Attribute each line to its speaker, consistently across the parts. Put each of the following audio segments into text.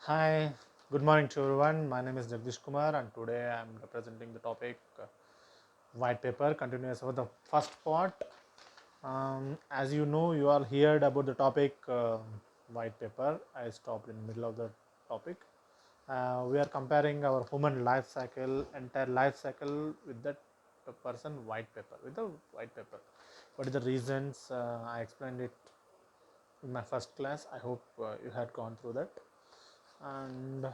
Speaker 1: Hi, good morning to everyone. My name is Jagdish Kumar, and today I am representing the topic white paper, continuous of the first part. As you know, you all heard about the topic white paper. I stopped in the middle of the topic. We are comparing our human life cycle, entire life cycle, with that person white paper, with the white paper. What are the reasons? I explained it in my first class. I hope you had gone through that. And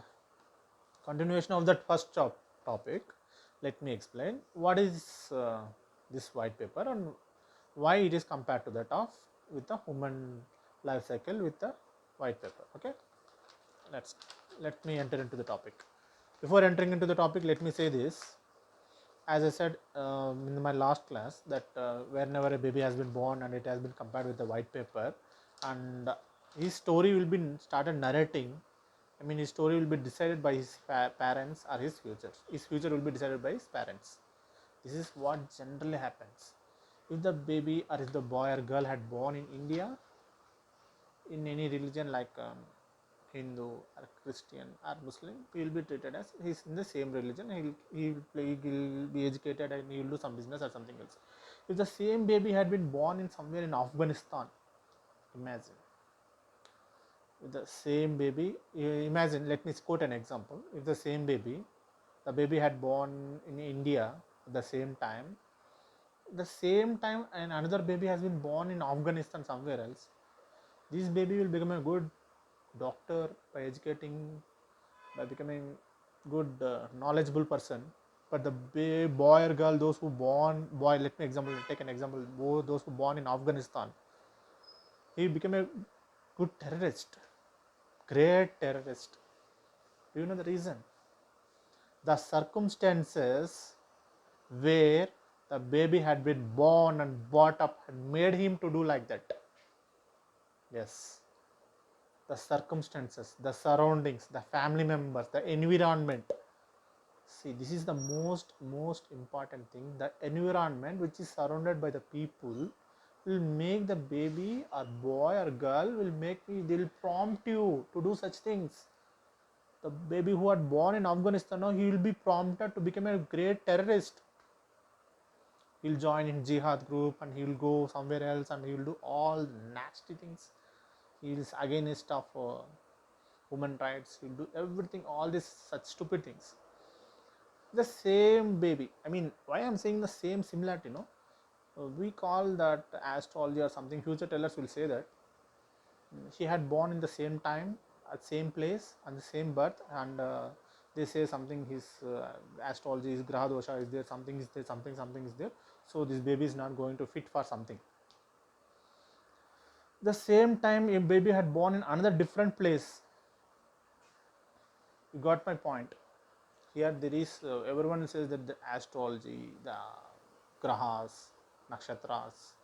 Speaker 1: continuation of that first topic, let me explain what is this white paper and why it is compared to that of with the human life cycle with the white paper. Okay, let's let me enter into the topic. Before entering into the topic, let me say this. As I said in my last class, that whenever a baby has been born and it has been compared with the white paper, and his story will be started narrating. I mean, his story will be decided by his parents or his future. His future will be decided by his parents. This is what generally happens. If the baby or if the boy or girl had born in India, in any religion like Hindu or Christian or Muslim, he will be treated as he's in the same religion. He'll be educated and he will do some business or something else. If the same baby had been born in somewhere in Afghanistan, imagine. With the same baby, imagine. Let me quote an example. If the baby had born in India at the same time, and another baby has been born in Afghanistan somewhere else, this baby will become a good doctor by educating, by becoming good knowledgeable person. But the boy or girl, those who born boy, let me take an example. Those who born in Afghanistan, he became a good terrorist, great terrorist. Do you know the reason? The circumstances where the baby had been born and brought up had made him to do like that. Yes, the circumstances, the surroundings, the family members, the environment. See, this is the most important thing. The environment which is surrounded by the people will make the baby or boy or girl will make me. They will prompt you to do such things. The baby who are born in Afghanistan now, he will be prompted to become a great terrorist. He'll join in jihad group and he will go somewhere else and he will do all nasty things. He is against of human rights. He'll do everything, all these such stupid things. The same baby. I mean, why I'm saying the same similarity? No, we call that astrology or something. Future tellers will say that she had born in the same time, at same place, and the same birth, and they say something. His astrology is graha dosha is there. Something is there. Something is there. So this baby is not going to fit for something. The same time a baby had born in another different place. You got my point. Here there is everyone says that the astrology, the grahas, nakshatras,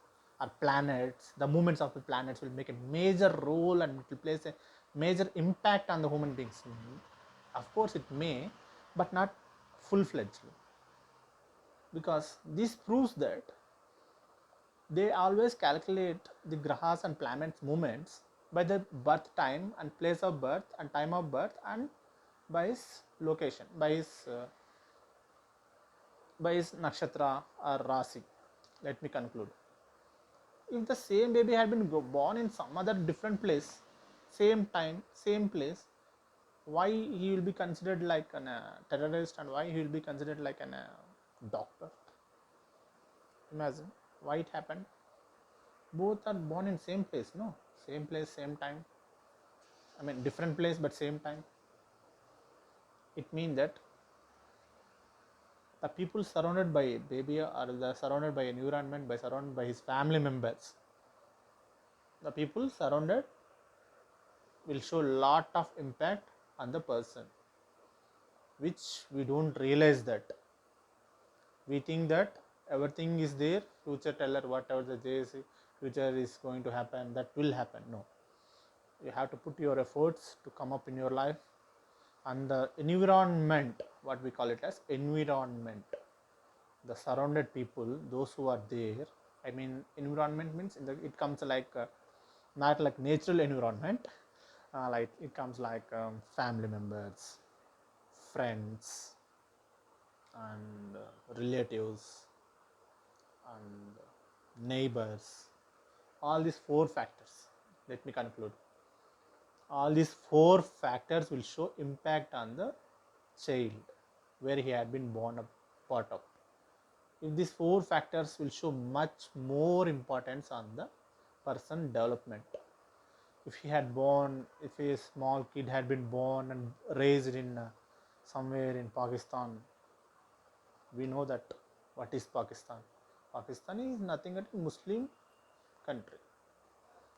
Speaker 1: or planets, the movements of the planets will make a major role and it will place a major impact on the human beings. Of course it may, but not full-fledged, because this proves that they always calculate the grahas and planets movements by the birth time and place of birth and time of birth and by his location, by his nakshatra or rasi. Let me conclude. If the same baby had been born in some other different place, same time, same place, why he will be considered like a terrorist and why he will be considered like a doctor? Imagine why it happened. Both are born in same place, no? Same place, same time. I mean, different place but same time. It means that the people surrounded by baby or the surrounded by environment, by surrounded by his family members, the people surrounded will show lot of impact on the person, which we don't realize. That we think that everything is there, future teller, whatever the JC, future is going to happen, that will happen. No, you have to put your efforts to come up in your life. And the environment, what we call it as environment, the surrounded people, those who are there. I mean, environment means it comes like not like natural environment, Like it comes like family members, friends, and relatives, and neighbors. All these four factors. Let me conclude. All these four factors will show impact on the child where he had been born up, brought up. If these four factors will show much more importance on the person development. If he had born, if a small kid had been born and raised in somewhere in Pakistan, we know that what is Pakistan. Pakistan is nothing but a Muslim country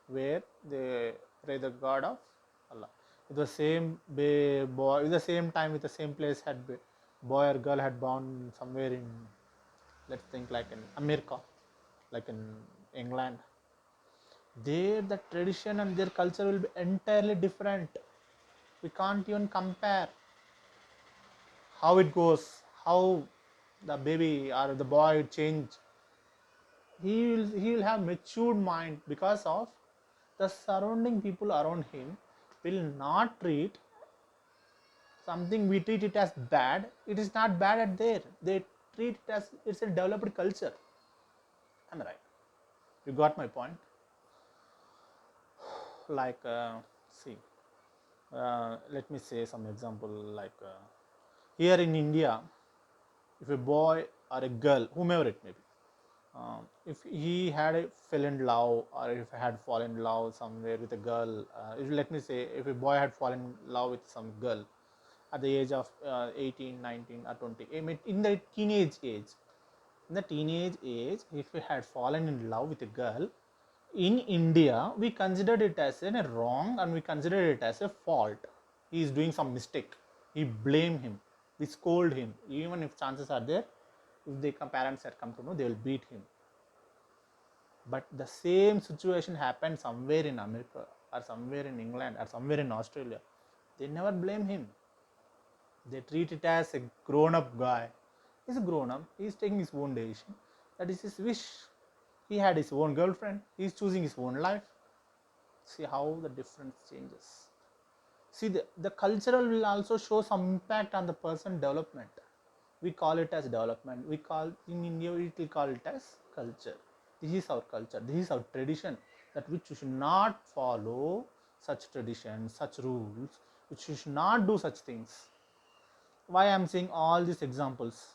Speaker 1: where they pray the God of Allah. With the same boy, with the same time, with the same place, had boy or girl had born somewhere in, let's think like in America, like in England. There, the tradition and their culture will be entirely different. We can't even compare how it goes, how the baby or the boy change. He will have matured mind because of the surrounding people around him will not treat something we treat it as bad. It is not bad at there. They treat it as it's a developed culture. Am I right? You got my point? Like, see, let me say some example. Like here in India, if a boy or a girl, whomever it may be, if he had a fell in love or if he had fallen in love somewhere with a girl, let me say if a boy had fallen in love with some girl at the age of 18, 19 or 20, I mean, in the teenage age, if he had fallen in love with a girl, in India, we considered it as a wrong and we considered it as a fault. He is doing some mistake. We blame him. We scold him. Even if chances are there, if the parents had come to know, they will beat him. But the same situation happened somewhere in America or somewhere in England or somewhere in Australia. They never blame him. They treat it as a grown-up guy. He's a grown-up. He's taking his own decision. That is his wish. He had his own girlfriend. He's choosing his own life. See how the difference changes. See, the cultural will also show some impact on the person development. We call it as development. We call in India we will call it as culture. This is our culture. This is our tradition. That which you should not follow such traditions, such rules. Which you should not do such things. Why I am saying all these examples?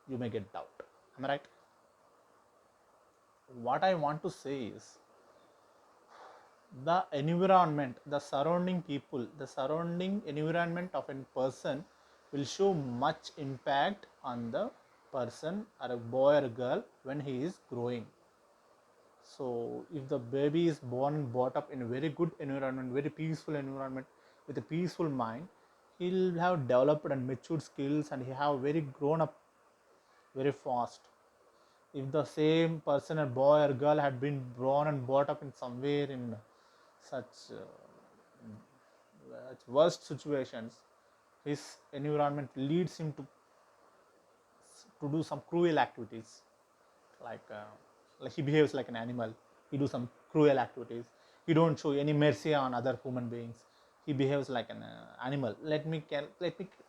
Speaker 1: You may get doubt. Am I right? What I want to say is the environment, the surrounding people, the surrounding environment of a person will show much impact on the person or a boy or a girl when he is growing. So if the baby is born and brought up in a very good environment, very peaceful environment with a peaceful mind, he'll have developed and matured skills and he have very grown up very fast. If the same person, a boy or girl, had been born and brought up in somewhere in such worst situations, his environment leads him to do some cruel activities, like he behaves like an animal. He do some cruel activities. He don't show any mercy on other human beings. He behaves like an animal. Let me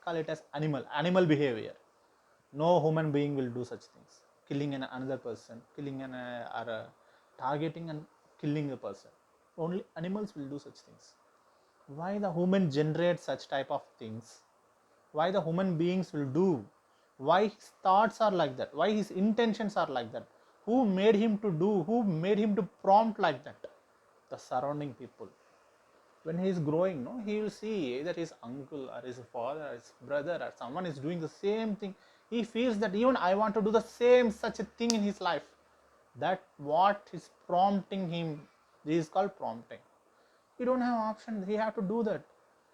Speaker 1: call it as animal behavior. No human being will do such things. Killing another person, killing or targeting and killing a person. Only animals will do such things. Why the human generates such type of things? Why the human beings will do? Why his thoughts are like that? Why his intentions are like that? Who made him to do? Who made him to prompt like that? The surrounding people. When he is growing, no, he will see either his uncle or his father or his brother or someone is doing the same thing. He feels that even I want to do the same such a thing in his life. That what is prompting him. This is called prompting. He don't have option. He have to do that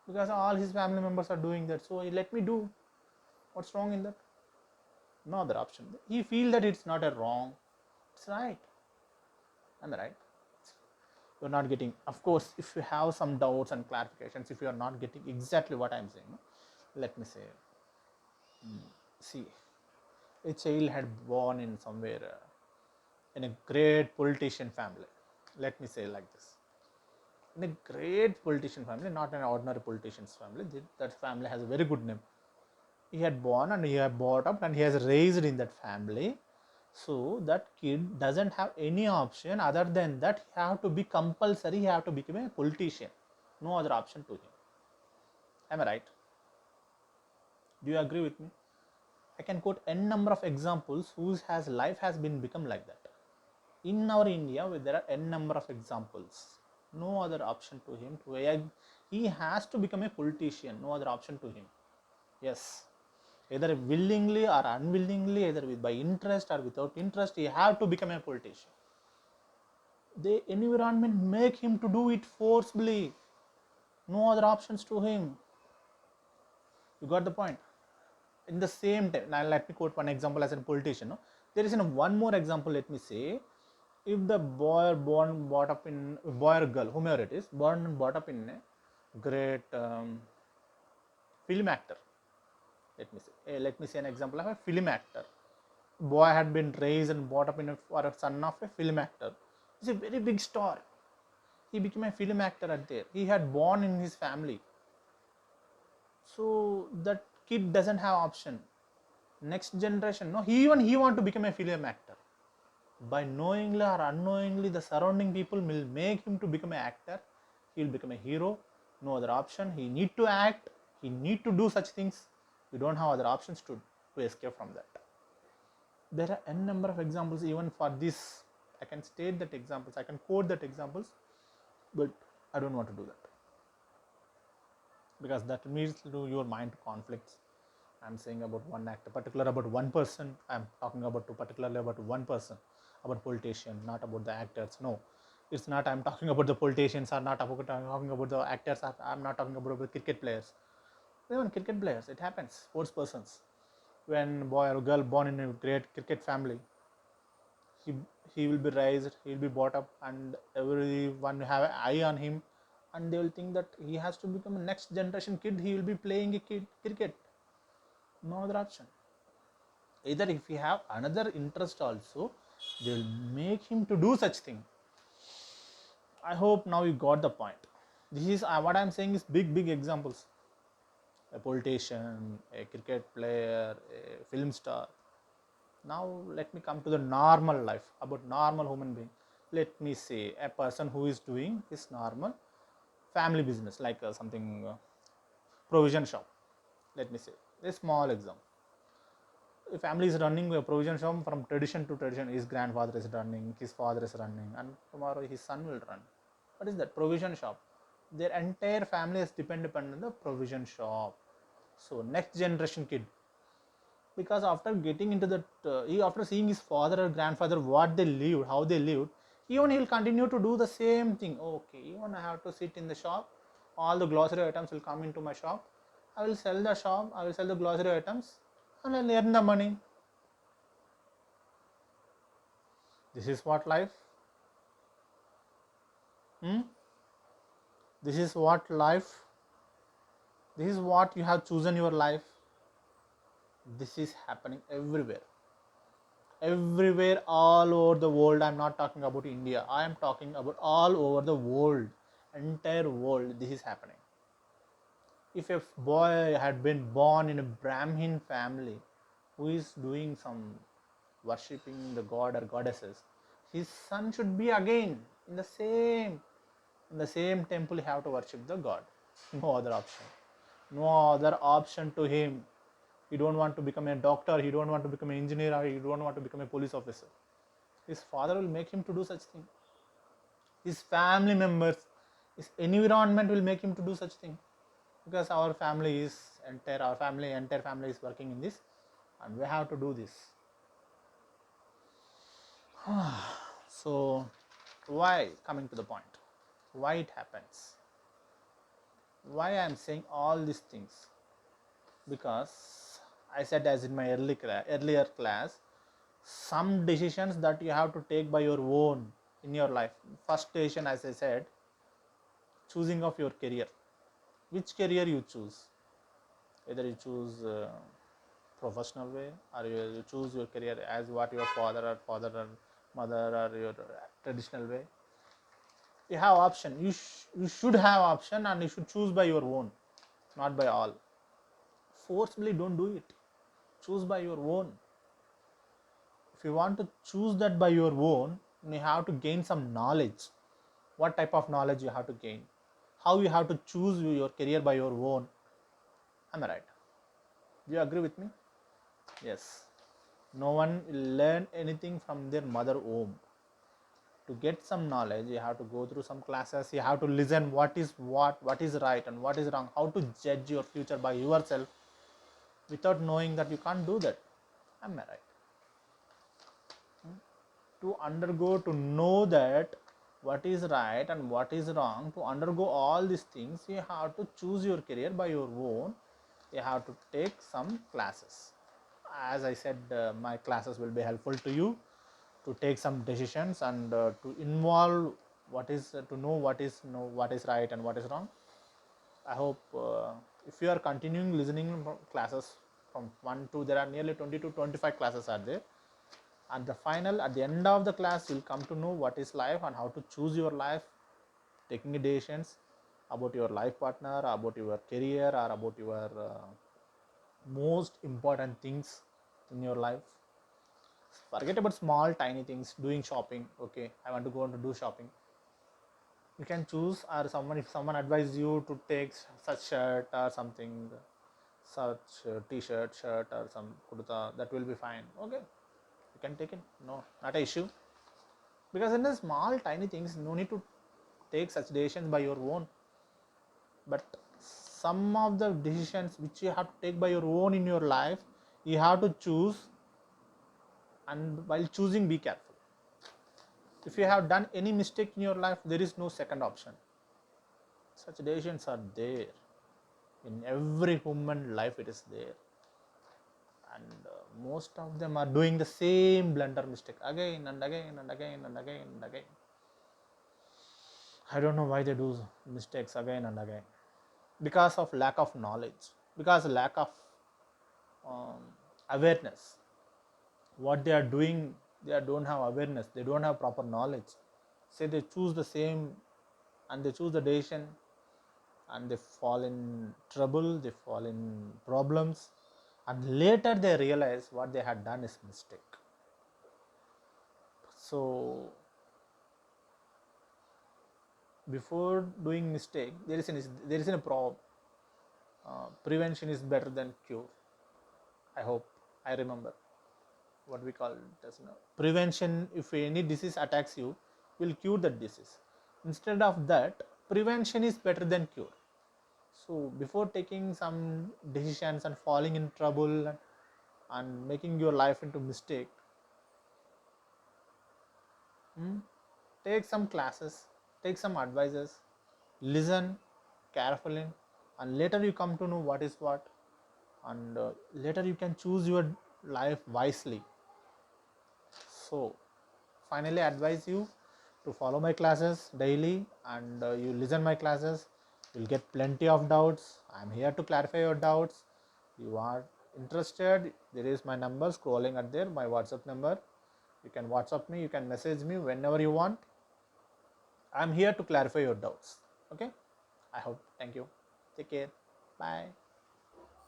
Speaker 1: because all his family members are doing that. So let me do. What's wrong in that? No other option. He feel that it's not a wrong. It's right. Am I right? You're not getting. Of course, if you have some doubts and clarifications, if you are not getting exactly what I'm saying, let me say. See, a child had born in somewhere in a great politician family. Let me say like this. in a great politician family, not an ordinary politician's family. That family has a very good name. He had born and he had brought up and he has raised in that family. So that kid doesn't have any option other than that he have to be compulsory, he have to become a politician. No other option to him. Am I right? Do you agree with me? I can quote n number of examples whose has life has been become like that. In our India, there are n number of examples. No other option to him. He has to become a politician. No other option to him. Yes, either willingly or unwillingly, either by interest or without interest, he have to become a politician. The environment make him to do it forcibly. No other options to him. You got the point? In the same time, now let me quote one example as a politician. No? There is one more example. Let me say, if the boy brought up in boy or girl, whomever it is, born and brought up in a great film actor. Let me say an example of a film actor. Boy had been raised and brought up in or a son of a film actor. He's a very big star. He became a film actor at there. He had born in his family. So that kid doesn't have option. Next generation, no, he want to become a film actor. By knowingly or unknowingly, the surrounding people will make him to become an actor. He will become a hero. No other option. He need to act. He need to do such things. You don't have other options to escape from that. There are n number of examples even for this. I can state that examples. I can quote that examples, but I don't want to do that because that leads to your mind conflicts. I'm saying about one actor, particular about one person. I'm talking about particularly about one person, about politician, not about the actors. No, it's not. I'm talking about the politicians, or not about talking about the actors. I'm not talking about the cricket players. Even cricket players, it happens. Sports persons, when boy or girl born in a great cricket family, he will be raised, he will be brought up, and everyone have an eye on him, and they will think that he has to become a next generation kid. He will be playing a cricket. No other option. Either if he have another interest also, they will make him to do such thing. I hope now you got the point. This is what I am saying is big examples. A politician, a cricket player, a film star. Now let me come to the normal life, about normal human being. Let me say a person who is doing his normal family business, like something provision shop. Let me say a small example. A family is running a provision shop from tradition to tradition. His grandfather is running, his father is running, and tomorrow his son will run. What is that? Provision shop. Their entire family is dependent on the provision shop. So next generation kid, because after getting into that, after seeing his father or grandfather what they lived, how they lived, even he will continue to do the same thing. Okay, even I have to sit in the shop. All the grocery items will come into my shop. I will sell the shop. I will sell the grocery items, and I'll earn the money. This is what life. This is what life. This is what you have chosen your life. This is happening everywhere. Everywhere, all over the world. I'm not talking about India. I am talking about all over the world. Entire world, this is happening. If a boy had been born in a Brahmin family who is doing some worshipping the god or goddesses, his son should be again in the same temple. He have to worship the god. No other option. No other option to him. He don't want to become a doctor, he don't want to become an engineer, or he don't want to become a police officer. His father will make him to do such thing. His family members, his environment will make him to do such thing. Because our family entire family is working in this, and we have to do this. So why, coming to the point, why it happens? Why I am saying all these things? Because I said, as in my earlier class, some decisions that you have to take by your own in your life. First decision, as I said, choosing of your career. Which career you choose? Either you choose professional way, or you choose your career as what your father or mother or your traditional way. You have option. You should have option, and you should choose by your own, not by all. Forcibly don't do it. Choose by your own. If you want to choose that by your own, you have to gain some knowledge. What type of knowledge you have to gain? How you have to choose your career by your own? Am I right? Do you agree with me? Yes. No one will learn anything from their mother home. To get some knowledge, you have to go through some classes. You have to listen what is right and what is wrong. How to judge your future by yourself. Without knowing that, you can't do that. Am I right? To undergo, to know that what is right and what is wrong, to undergo all these things, you have to choose your career by your own. You have to take some classes. As I said, my classes will be helpful to you to take some decisions and to involve what is to know what is right and what is wrong. I hope if you are continuing listening classes from 1 to, there are nearly 20 to 25 classes are there. At the end of the class, you'll come to know what is life and how to choose your life, taking decisions about your life partner, about your career, or about your most important things in your life. Forget about small tiny things. Doing shopping, okay, I want to go and do shopping. You can choose, or if someone advises you to take such shirt or something, such t-shirt, shirt, or some kurta, that will be fine. Okay, you can take it. No, not an issue. Because in the small tiny things, no need to take such decisions by your own. But some of the decisions which you have to take by your own in your life, you have to choose, and while choosing, be careful. If you have done any mistake in your life, there is no second option. Such decisions are there in every human life. It is there, and most of them are doing the same blunder mistake again and again and again and again and again. I don't know why they do mistakes again and again. Because of lack of knowledge, because lack of um, awareness. What they are doing, they don't have awareness, they don't have proper knowledge. Say they choose the same, and they choose the decision, and they fall in trouble, they fall in problems, and later they realize what they had done is mistake. So before doing mistake, there is a problem. Prevention is better than cure. I hope I remember what we call it as prevention. If any disease attacks you, will cure that disease. Instead of that, prevention is better than cure. So before taking some decisions and falling in trouble and making your life into mistake, take some classes, take some advices, listen carefully, and later you come to know what is what, and later you can choose your life wisely. So finally, I advise you to follow my classes daily, and you listen my classes. You'll get plenty of doubts. I'm here to clarify your doubts. You are interested, there is my number scrolling at there, my WhatsApp number. You can WhatsApp me, you can message me whenever you want. I'm here to clarify your doubts. Okay, I hope. Thank you. Take care. Bye.